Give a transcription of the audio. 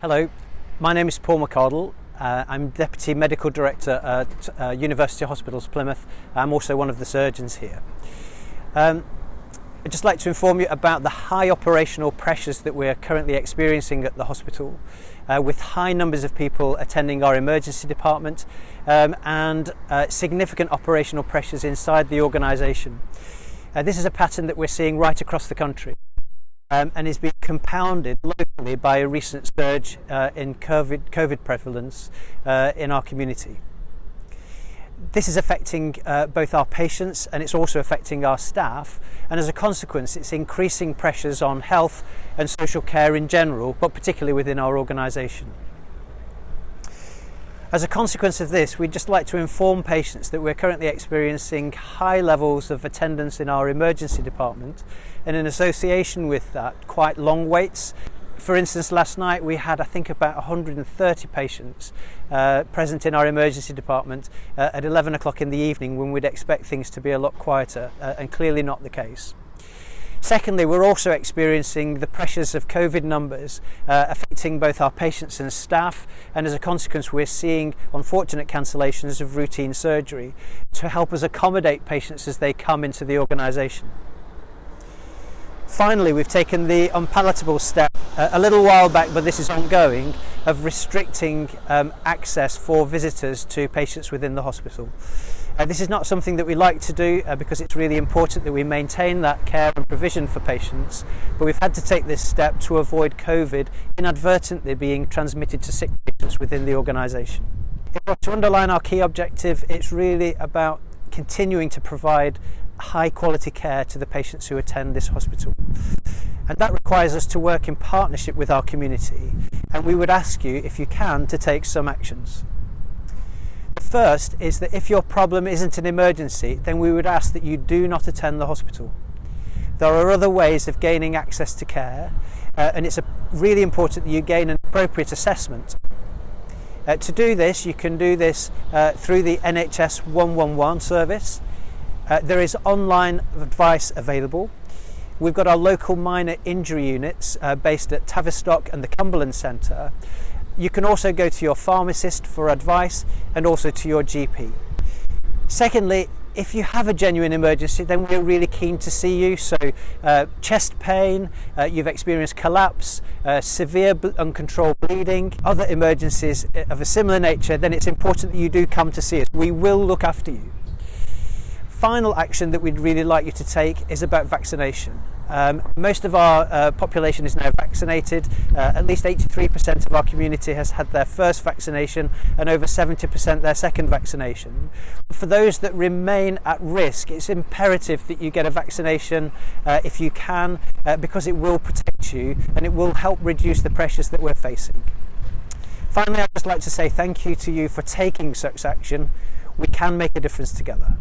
Hello, my name is Paul McArdle. I'm Deputy Medical Director at University Hospitals Plymouth. I'm also one of the surgeons here. I'd just like to inform you about the high operational pressures that we're currently experiencing at the hospital, with high numbers of people attending our emergency department and significant operational pressures inside the organisation. This is a pattern that we're seeing right across the country. And is being compounded locally by a recent surge in COVID prevalence in our community. This is affecting both our patients and it's also affecting our staff, and as a consequence it's increasing pressures on health and social care in general, but particularly within our organisation. As a consequence of this, we'd just like to inform patients that we're currently experiencing high levels of attendance in our emergency department, and in association with that, quite long waits. For instance, last night we had, I think, about 130 patients present in our emergency department at 11 o'clock in the evening, when we'd expect things to be a lot quieter, and clearly not the case. Secondly, we're also experiencing the pressures of COVID numbers affecting both our patients and staff, and as a consequence we're seeing unfortunate cancellations of routine surgery to help us accommodate patients as they come into the organisation. Finally, we've taken the unpalatable step a little while back, but this is ongoing, of restricting access for visitors to patients within the hospital. This is not something that we like to do because it's really important that we maintain that care and provision for patients, but we've had to take this step to avoid COVID inadvertently being transmitted to sick patients within the organisation. To underline our key objective, it's really about continuing to provide high quality care to the patients who attend this hospital. And that requires us to work in partnership with our community, and we would ask you, if you can, to take some actions. The first is that if your problem isn't an emergency, then we would ask that you do not attend the hospital. There are other ways of gaining access to care, and it's really important that you gain an appropriate assessment. To do this, you can do this through the NHS 111 service. There is online advice available. We've got our local minor injury units based at Tavistock and the Cumberland Centre. You can also go to your pharmacist for advice and also to your GP. Secondly, if you have a genuine emergency, then we're really keen to see you. So chest pain, you've experienced collapse, severe uncontrolled bleeding, other emergencies of a similar nature, then it's important that you do come to see us. We will look after you. Final action that we'd really like you to take is about vaccination. Most of our population is now vaccinated. At least 83% of our community has had their first vaccination and over 70% their second vaccination. For those that remain at risk, it's imperative that you get a vaccination if you can, because it will protect you and it will help reduce the pressures that we're facing. Finally, I'd just like to say thank you to you for taking such action. We can make a difference together.